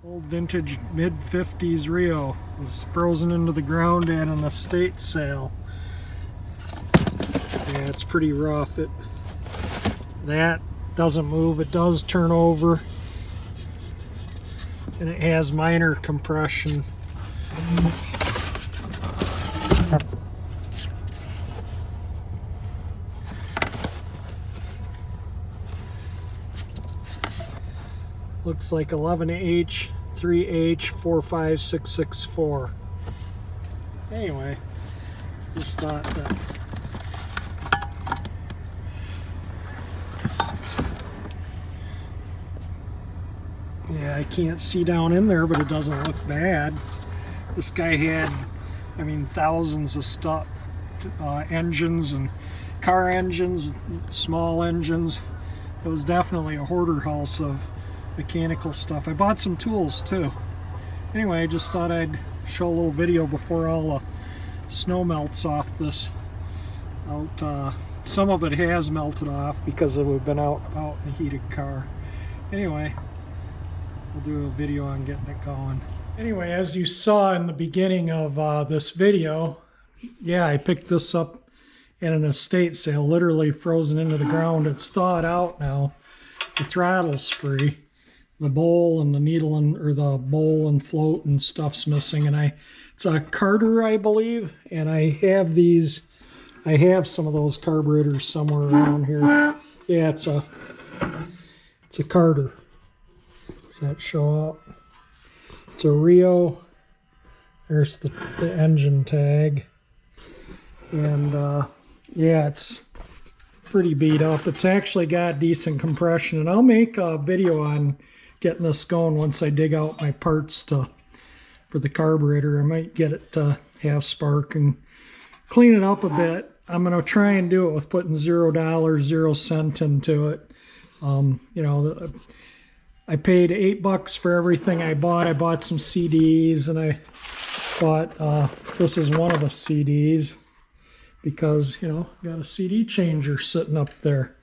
Old vintage mid-50s Rio was frozen into the ground at an estate sale. Yeah, it's pretty rough. That doesn't move. It does turn over, and it has minor compression. Looks like 11H 3H 45664. Anyway, just thought that yeah, I can't see down in there, but it doesn't look bad. This guy had, I mean, thousands of stuff, engines and car engines, small engines. It was definitely a hoarder house of mechanical stuff. I bought some tools too. Anyway, I just thought I'd show a little video before all the snow melts off this out. Some of it has melted off because we've been out in the heated car. Anyway, we'll do a video on getting it going. Anyway, as you saw in the beginning of this video, yeah, I picked this up in an estate sale, literally frozen into the ground. It's thawed out now. The throttle's free. The bowl and the needle or the bowl and float and stuff's missing, and it's a Carter, I believe, and I have some of those carburetors somewhere around here. Yeah, it's a Carter. Does that show up? It's a Rio. There's the engine tag, and yeah, it's pretty beat up. It's actually got decent compression, and I'll make a video on getting this going once I dig out my parts for the carburetor. I might get it to have spark and clean it up a bit. I'm going to try and do it with putting $0, 0 cent into it. You know, I paid $8 for everything I bought. I bought some CDs, and I bought, this is one of the CDs because, you know, got a CD changer sitting up there.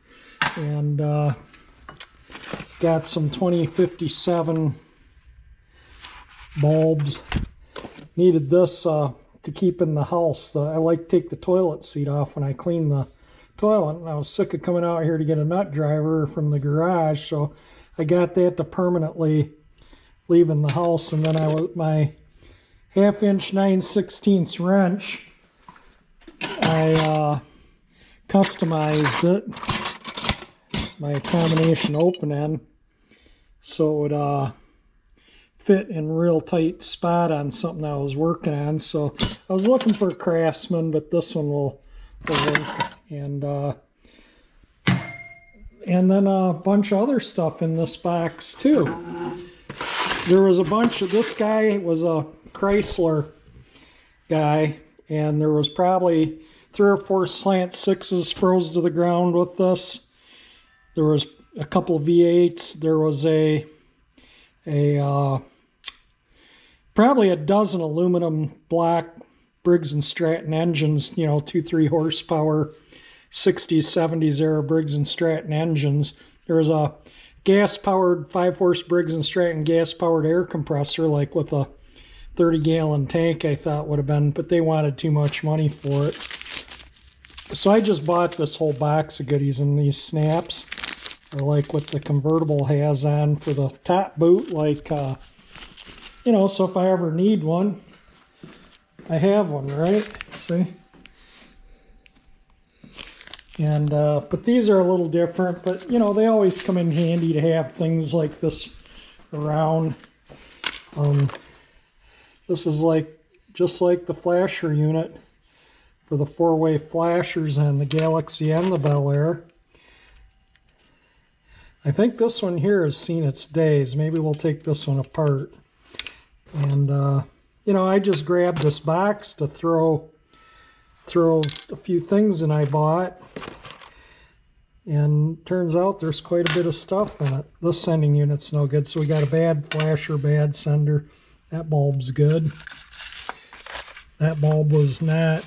And got some 2057 bulbs. Needed this to keep in the house. I like to take the toilet seat off when I clean the toilet, and I was sick of coming out here to get a nut driver from the garage, so I got that to permanently leave in the house. And then my 1/2" 9/16 wrench, I customized it, my combination open end, so it fit in a real tight spot on something I was working on. So I was looking for a Craftsman, but this one will work. And then a bunch of other stuff in this box too. There was a bunch of, this guy was a Chrysler guy, and there was probably 3 or 4 slant 6s froze to the ground with this. There was a couple of V8s. There was probably a dozen aluminum black Briggs & Stratton engines, you know, 2-3 horsepower, 60s, 70s era Briggs & Stratton engines. There was a gas-powered 5-horse Briggs & Stratton gas-powered air compressor, like with a 30-gallon tank, I thought would have been, but they wanted too much money for it. So I just bought this whole box of goodies, and these snaps are like what the convertible has on for the top boot, like, you know, so if I ever need one, I have one, right? See? And, but these are a little different, but, you know, they always come in handy to have things like this around. This is just like the flasher unit for the 4-way flashers on the Galaxy and the Bel Air. I think this one here has seen its days. Maybe we'll take this one apart. And, you know, I just grabbed this box to throw a few things in I bought. And turns out there's quite a bit of stuff in it. This sending unit's no good, so we got a bad flasher, bad sender. That bulb's good. That bulb was not.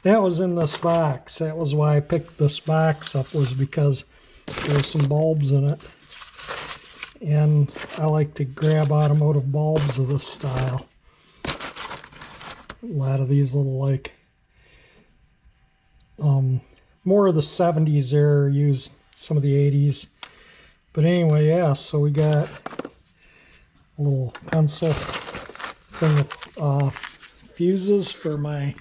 That was in this box. That was why I picked this box up, was because there's some bulbs in it. and I like to grab automotive bulbs of this style. A lot of these little, like, more of the 70s there, used some of the 80s. But anyway, yeah, so we got a little pencil thing with fuses for my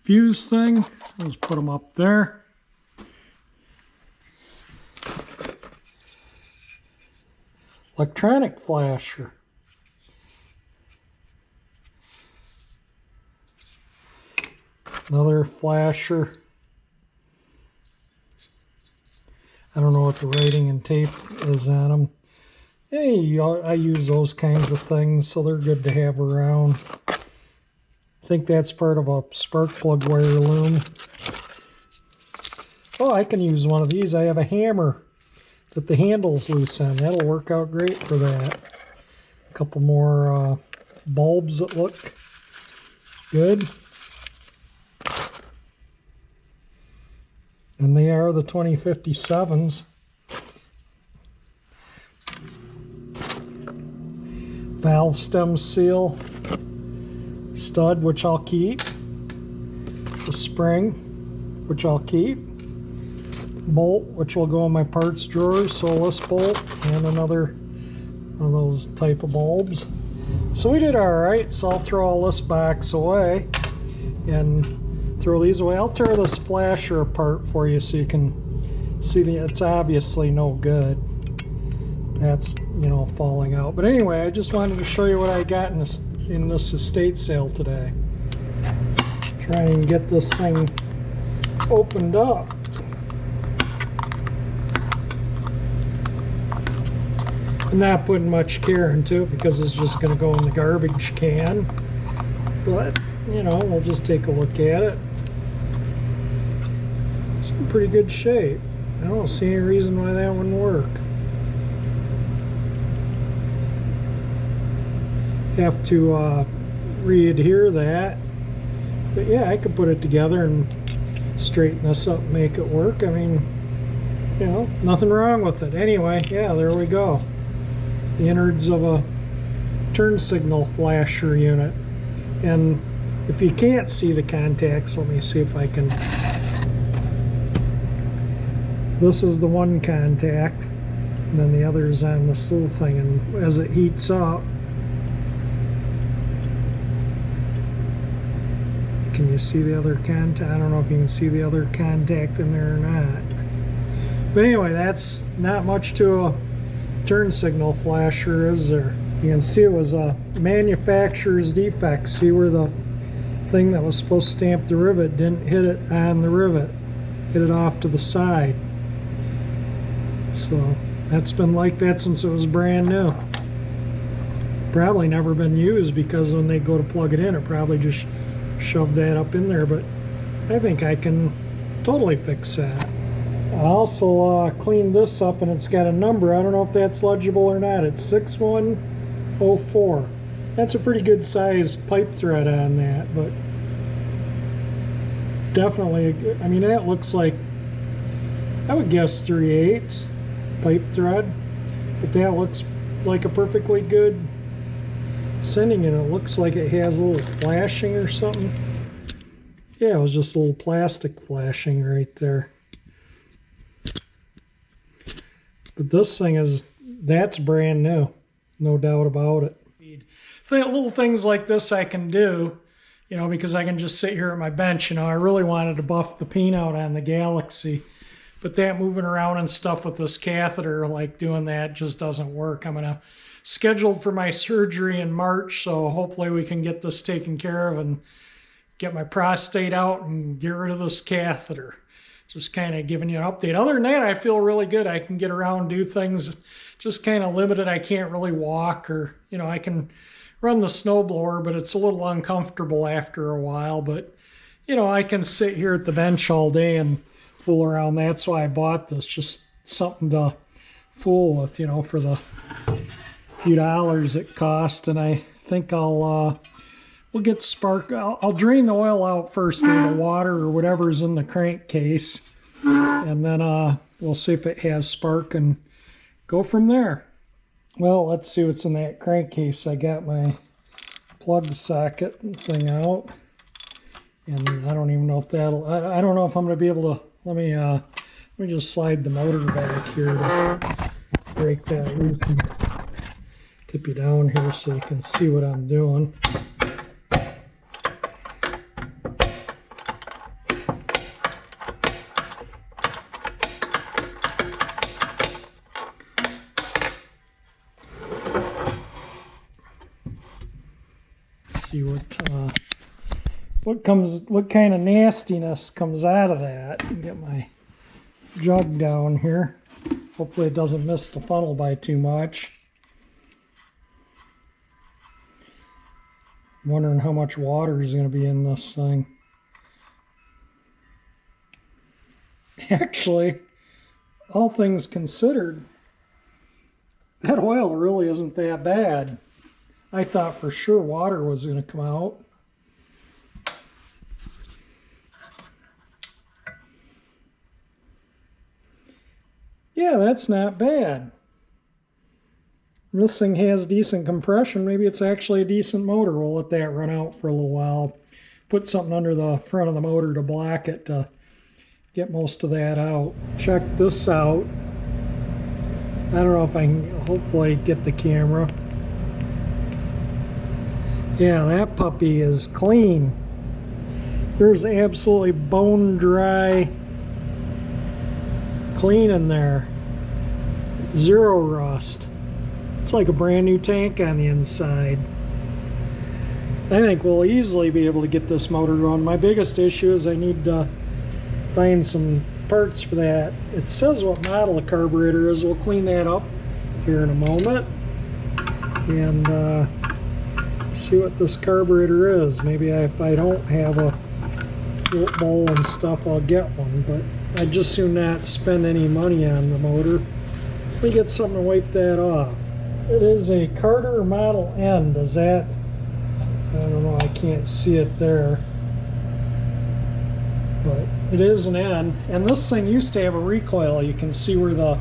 fuse thing. I'll just put them up there. Electronic flasher. Another flasher. I don't know what the rating and tape is on them. Hey, I use those kinds of things, so they're good to have around. I think that's part of a spark plug wire loom. Oh, I can use one of these. I have a hammer that the handle's loose on. That'll work out great for that. A couple more bulbs that look good. And they are the 2057s. Valve stem seal stud, which I'll keep. The spring, which I'll keep. Bolt, which will go in my parts drawer, solace bolt, and another one of those type of bulbs. So we did all right, so I'll throw all this box away and throw these away. I'll tear this flasher apart for you so you can see it's obviously no good. That's, you know, falling out. But anyway, I just wanted to show you what I got in this estate sale today. Try and get this thing opened up. I'm not putting much care into it because it's just going to go in the garbage can. But, you know, we'll just take a look at it. It's in pretty good shape. I don't see any reason why that wouldn't work. Have to re-adhere that. But yeah, I could put it together and straighten this up and make it work. I mean, you know, nothing wrong with it. Anyway, yeah, there we go. The innards of a turn signal flasher unit. And if you can't see the contacts, let me see if I can. This is the one contact, and then the other is on this little thing, and as it heats up, can you see the other contact? I don't know if you can see the other contact in there or not. But anyway, that's not much to a turn signal flasher, is there? You can see it was a manufacturer's defect. See where the thing that was supposed to stamp the rivet didn't hit it on the rivet, hit it off to the side. So that's been like that since it was brand new. Probably never been used because when they go to plug it in, it probably just shoved that up in there. But I think I can totally fix that. I also cleaned this up, and it's got a number. I don't know if that's legible or not. It's 6104. That's a pretty good size pipe thread on that, but definitely, I mean, that looks like, I would guess 3/8 pipe thread, but that looks like a perfectly good sending, and it looks like it has a little flashing or something. Yeah, it was just a little plastic flashing right there. But this thing that's brand new, no doubt about it. Little things like this I can do, you know, because I can just sit here at my bench. You know, I really wanted to buff the peen out on the Galaxy, but that moving around and stuff with this catheter, like doing that, just doesn't work. I'm gonna scheduled for my surgery in March, so hopefully we can get this taken care of and get my prostate out and get rid of this catheter. Just kind of giving you an update. Other than that, I feel really good. I can get around, do things, just kind of limited. I can't really walk, or, you know, I can run the snowblower, but it's a little uncomfortable after a while. But, you know, I can sit here at the bench all day and fool around. That's why I bought this, just something to fool with, you know, for the few dollars it cost. And I think we'll get spark. I'll drain the oil out first, or the water or whatever's in the crankcase, and then we'll see if it has spark and go from there. Well, let's see what's in that crankcase. I got my plug socket thing out, and I don't even know if that'll, I don't know if I'm going to be able to, let me just slide the motor back here to break that loose and tip you down here so you can see what I'm doing. See what kind of nastiness comes out of that. Get my jug down here. Hopefully it doesn't miss the funnel by too much. I'm wondering how much water is going to be in this thing. Actually, all things considered, that oil really isn't that bad. I thought for sure water was going to come out. Yeah, that's not bad. This thing has decent compression. Maybe it's actually a decent motor. We'll let that run out for a little while. Put something under the front of the motor to block it to get most of that out. Check this out. I don't know if I can hopefully get the camera. Yeah, that puppy is clean. There's absolutely bone dry clean in there. Zero rust. It's like a brand new tank on the inside. I think we'll easily be able to get this motor going. My biggest issue is I need to find some parts for that. It says what model the carburetor is. We'll clean that up here in a moment and see what this carburetor is. Maybe if I don't have a float bowl and stuff, I'll get one, but I'd just soon not spend any money on the motor. Let me get something to wipe that off. It is a Carter Model N. Does that, I don't know, I can't see it there, but it is an N. And this thing used to have a recoil. You can see where the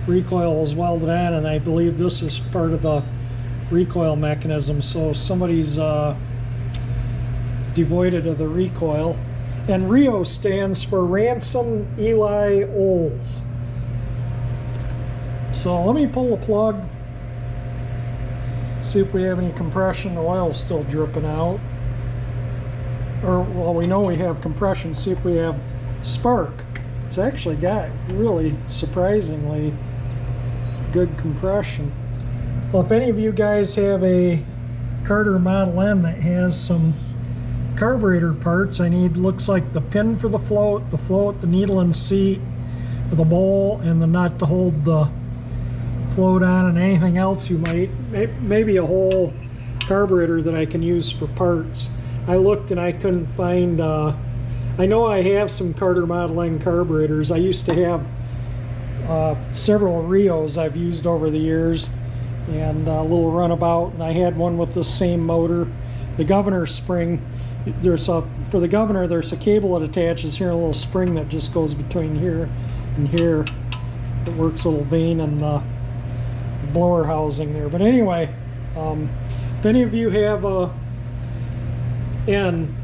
recoil was welded on, and I believe this is part of the recoil mechanism. So somebody's devoided of the recoil. And REO stands for Ransom Eli Oles. So let me pull the plug, see if we have any compression. The oil's still dripping out. Or, well, we know we have compression. See if we have spark. It's actually got really surprisingly good compression. Well, if any of you guys have a Carter Model N that has some carburetor parts, I need, looks like the pin for the float, the needle and seat, the bowl, and the nut to hold the float on, and anything else you might, maybe a whole carburetor that I can use for parts. I looked and I couldn't find, I know I have some Carter Model N carburetors. I used to have several REOs I've used over the years, and a little runabout, and I had one with the same motor. The governor spring, for the governor there's a cable that attaches here, a little spring that just goes between here and here. It works a little vein in the blower housing there. But anyway, if any of you have a N,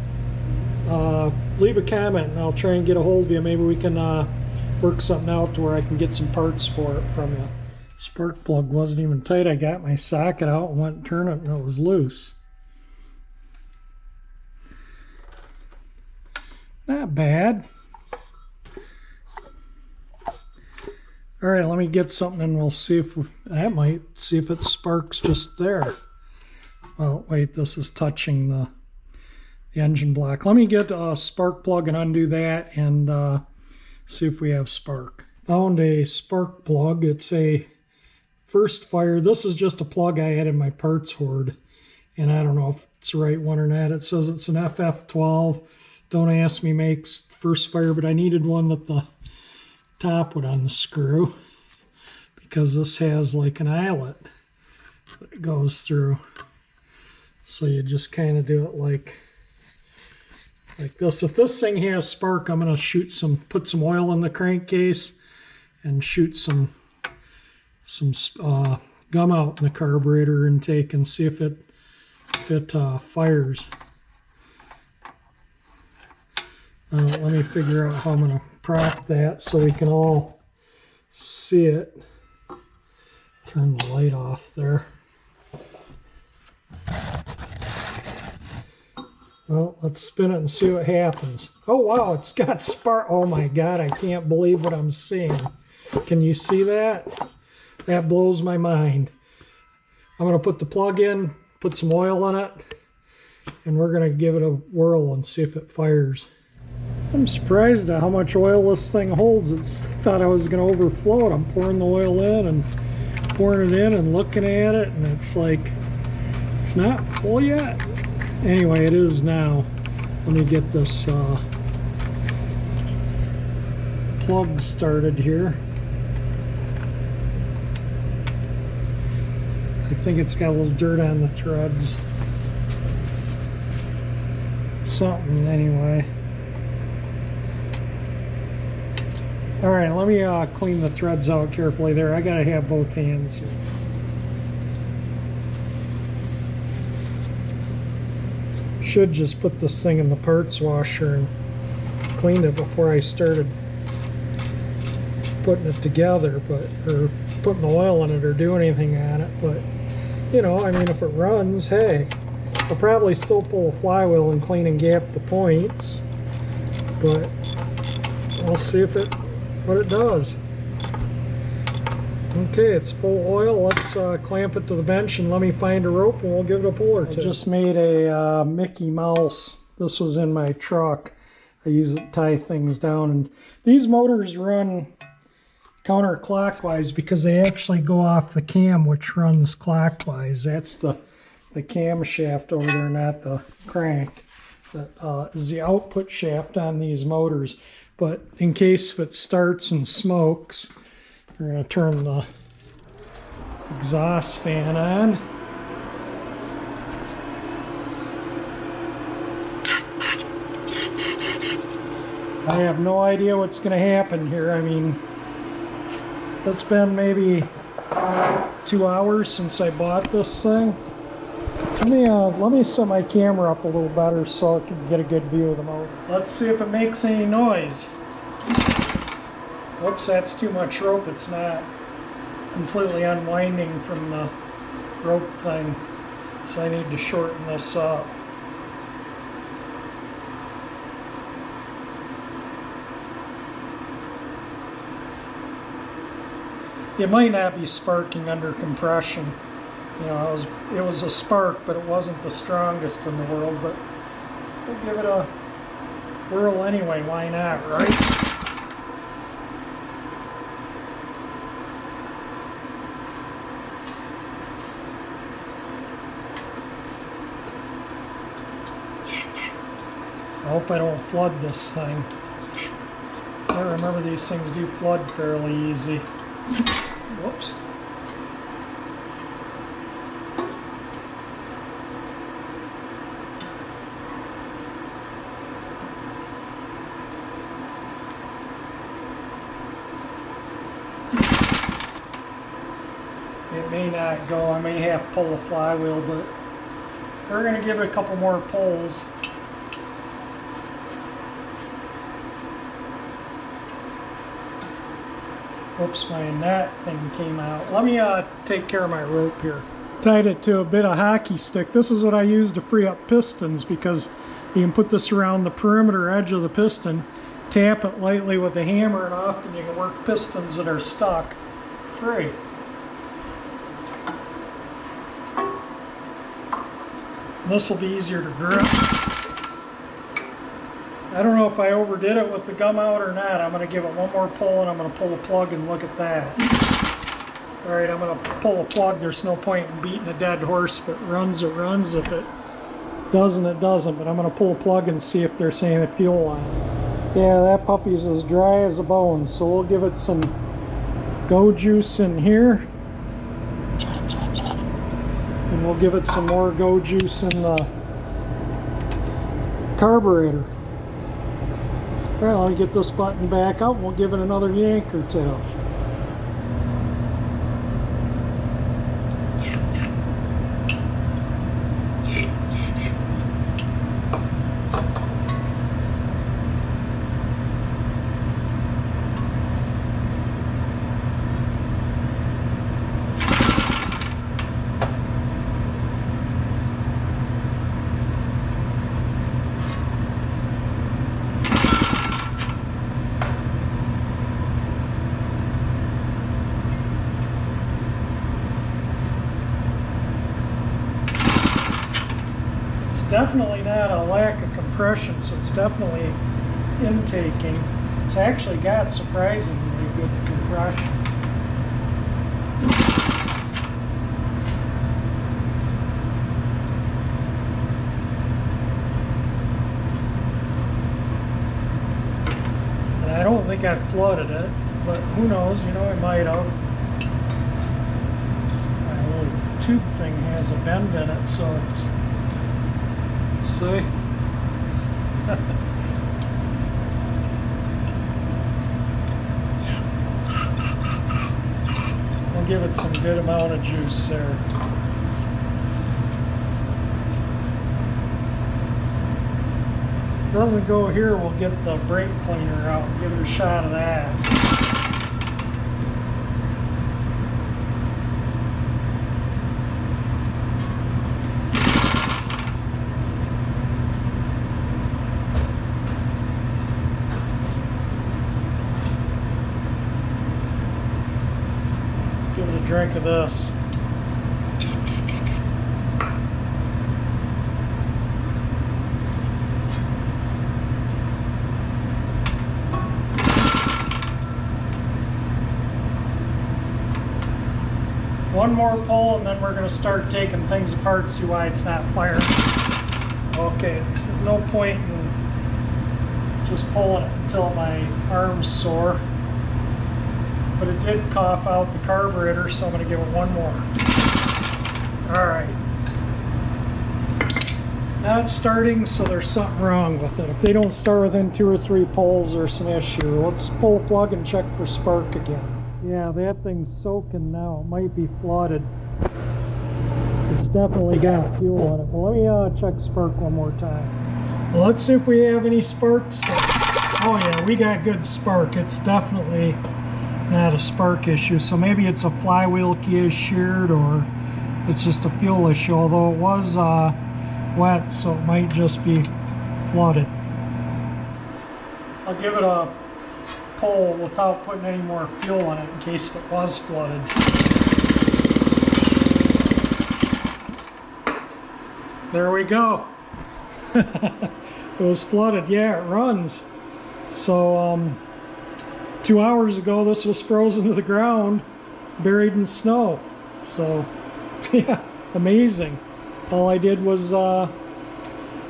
leave a comment and I'll try and get a hold of you. Maybe we can work something out to where I can get some parts for it from you. Spark plug wasn't even tight. I got my socket out and went to turn it and it was loose. Not bad. All right, let me get something and we'll see if that might see if it sparks just there. Well, wait, this is touching the engine block. Let me get a spark plug and undo that and see if we have spark. Found a spark plug. It's a First Fire. This is just a plug I had in my parts hoard, and I don't know if it's the right one or not. It says it's an FF12. Don't ask me, makes First Fire, but I needed one that the top would unscrew because this has like an eyelet that it goes through. So you just kind of do it like this. If this thing has spark, I'm going to put some oil in the crankcase and shoot some some gum out in the carburetor intake and see if it fires. Let me figure out how I'm going to prop that so we can all see it. Turn the light off there. Well, let's spin it and see what happens. Oh wow, it's got spark. Oh my God, I can't believe what I'm seeing. Can you see that? That blows my mind. I'm going to put the plug in, put some oil in it, and we're going to give it a whirl and see if it fires. I'm surprised at how much oil this thing holds. I thought I was going to overflow it. I'm pouring the oil in and pouring it in and looking at it, and it's like, it's not full yet. Anyway, it is now. Let me get this plug started here. I think it's got a little dirt on the threads. Something anyway. All right, let me clean the threads out carefully there. I gotta have both hands here. Should just put this thing in the parts washer and cleaned it before I started putting it together, or putting the oil in it or do anything on it. But you know, I mean, if it runs, hey, I'll probably still pull a flywheel and clean and gap the points, but we'll see what it does. Okay, it's full oil. Let's clamp it to the bench and let me find a rope and we'll give it a pull or two. I just made a Mickey Mouse. This was in my truck. I use it to tie things down, and these motors run counterclockwise because they actually go off the cam, which runs clockwise. That's the camshaft over there, not the crank. That is the output shaft on these motors. But in case if it starts and smokes, we're going to turn the exhaust fan on. I have no idea what's going to happen here. I mean, it's been maybe 2 hours since I bought this thing. Let me set my camera up a little better so I can get a good view of the motor. Let's see if it makes any noise. Whoops, that's too much rope. It's not completely unwinding from the rope thing, so I need to shorten this up. It might not be sparking under compression. You know, it was a spark, but it wasn't the strongest in the world. But we'll give it a whirl anyway. Why not, right? I hope I don't flood this thing. I remember these things do flood fairly easy. Whoops. It may not go. I may have to pull the flywheel, but we're going to give it a couple more pulls. Oops, my knot thing came out. Let me take care of my rope here. Tied it to a bit of hockey stick. This is what I use to free up pistons, because you can put this around the perimeter edge of the piston, tap it lightly with a hammer, and often you can work pistons that are stuck free. This will be easier to grip. I don't know if I overdid it with the gum out or not. I'm going to give it one more pull and I'm going to pull the plug and look at that. Alright, I'm going to pull the plug. There's no point in beating a dead horse. If it runs, it runs. If it doesn't, it doesn't. But I'm going to pull the plug and see if they're saying the fuel on it. Yeah, that puppy's as dry as a bone. So we'll give it some go juice in here. And we'll give it some more go juice in the carburetor. Well, I'll get this button back out and we'll give it another yank or two. definitely not a lack of compression, so it's definitely intaking. It's actually got surprisingly good compression. And I don't think I flooded it, but who knows, you know, I might have. My little tube thing has a bend in it, so it's, see? We'll give it some good amount of juice there. Doesn't go here, we'll get the brake cleaner out and give it a shot of that. Give it a drink of this. One more pull and then we're going to start taking things apart to see why it's not firing. Okay, no point in just pulling it until my arm's sore. But it did cough out the carburetor, so I'm going to give it one more. Alright. Not starting, so there's something wrong with it. If they don't start within 2 or 3 pulls, there's some issue. Let's pull the plug and check for spark again. Yeah, that thing's soaking now. It might be flooded. It's definitely got fuel in it. But let me check spark one more time. Well, let's see if we have any spark stuff. Oh yeah, we got good spark. It's definitely not a spark issue. So maybe it's a flywheel key is sheared, or it's just a fuel issue. Although it was wet, so it might just be flooded. I'll give it a pull without putting any more fuel in it in case it was flooded. There we go. It was flooded. Yeah, it runs. So 2 hours ago this was frozen to the ground, buried in snow. So yeah, amazing. All I did was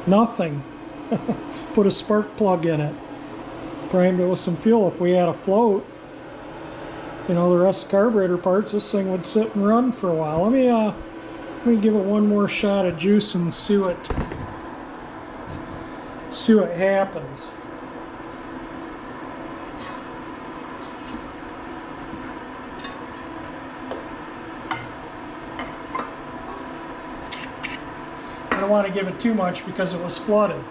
nothing. Put a spark plug in it, primed it with some fuel. If we had a float, you know, the rest of the carburetor parts, this thing would sit and run for a while. Let me give it one more shot of juice and see what happens. I don't want to give it too much because it was flooded.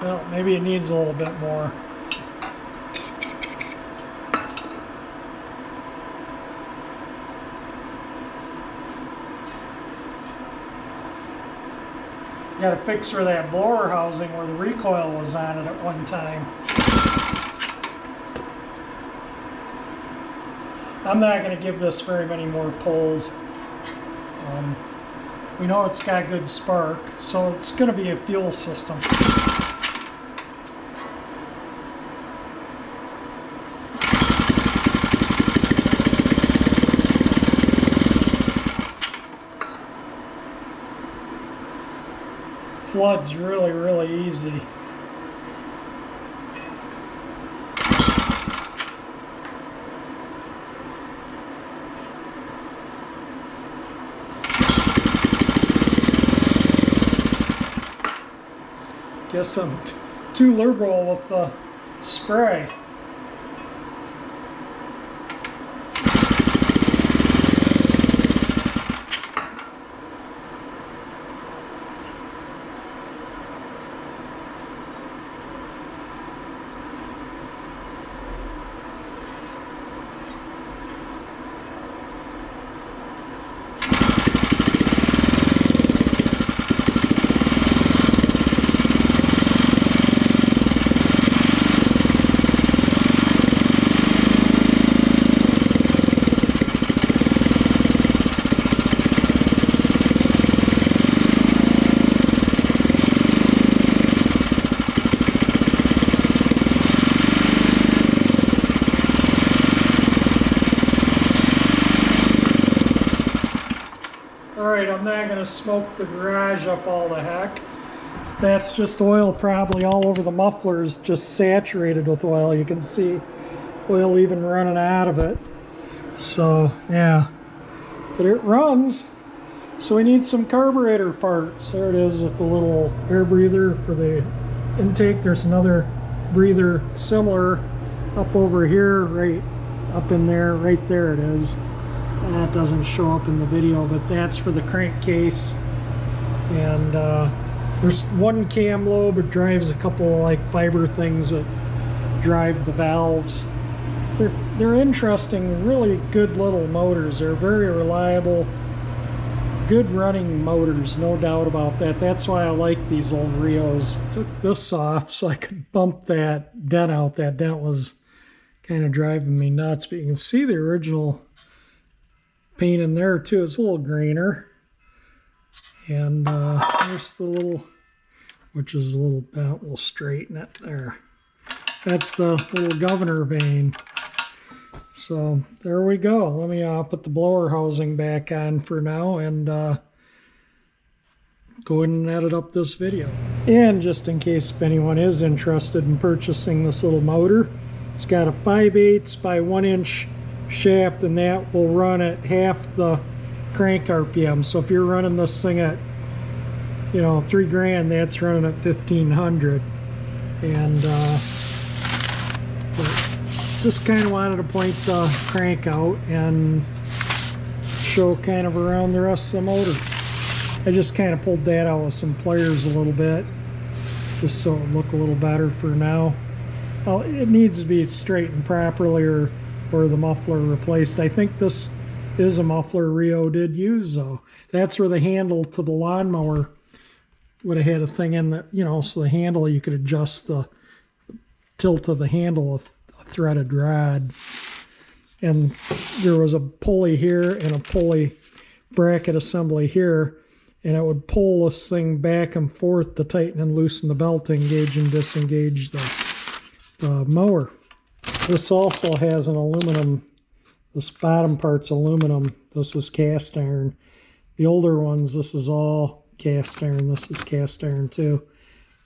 Well, maybe it needs a little bit more. Got to fix where that blower housing where the recoil was on it at one time. I'm not going to give this very many more pulls. We know it's got good spark, so it's going to be a fuel system. Floods really, really easy. Guess I'm too liberal with the spray. Alright, I'm not going to smoke the garage up all the heck. That's just oil probably all over the muffler, is just saturated with oil. You can see oil even running out of it. So, yeah. But it runs. So we need some carburetor parts. There it is with the little air breather for the intake. There's another breather similar up over here, right up in there. Right there it is. That doesn't show up in the video, but that's for the crankcase. And there's one cam lobe. It drives a couple of like fiber things that drive the valves. They're interesting, really good little motors. They're very reliable, good running motors, no doubt about that. That's why I like these old Reos. Took this off so I could bump that dent out. That dent was kind of driving me nuts, but you can see the original paint in there too. It's a little greener. And there's the little, which is a little bent. We'll straighten it there. That's the little governor vane. So there we go. Let me put the blower housing back on for now and go ahead and edit up this video. And just in case if anyone is interested in purchasing this little motor, it's got a 5/8 by 1 inch shaft, and that will run at half the crank RPM. So if you're running this thing at, you know, $3,000, that's running at 1,500. And just kind of wanted to point the crank out and show kind of around the rest of the motor. I just kind of pulled that out with some pliers a little bit, just so it would look a little better for now. Well, it needs to be straightened properly or the muffler replaced. I think this is a muffler Rio did use though. That's where the handle to the lawnmower would have had a thing in that, you know, so the handle, you could adjust the tilt of the handle with a threaded rod. And there was a pulley here and a pulley bracket assembly here, and it would pull this thing back and forth to tighten and loosen the belt to engage and disengage the mower. This also has an aluminum, this bottom part's aluminum. This is cast iron. The older ones, this is all cast iron. This is cast iron too.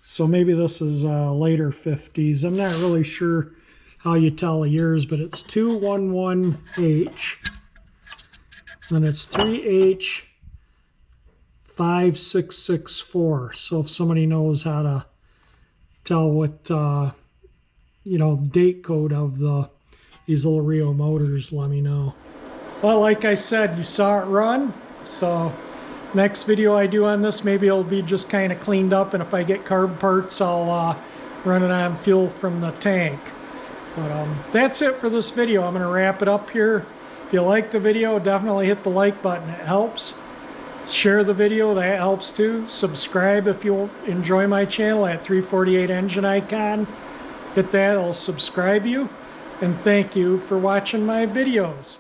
So maybe this is later 50s. I'm not really sure how you tell the years, but it's 211H. And it's 3H5664. So if somebody knows how to tell what you know, the date code of these little Rio motors, let me know. Well, like I said, you saw it run. So next video I do on this, maybe it'll be just kind of cleaned up, and if I get carb parts, I'll run it on fuel from the tank. But that's it for this video. I'm going to wrap it up here. If you like the video, definitely hit the like button. It helps. Share the video, that helps too. Subscribe if you enjoy my channel, at 348 engine icon. Hit that, I'll subscribe you. And thank you for watching my videos.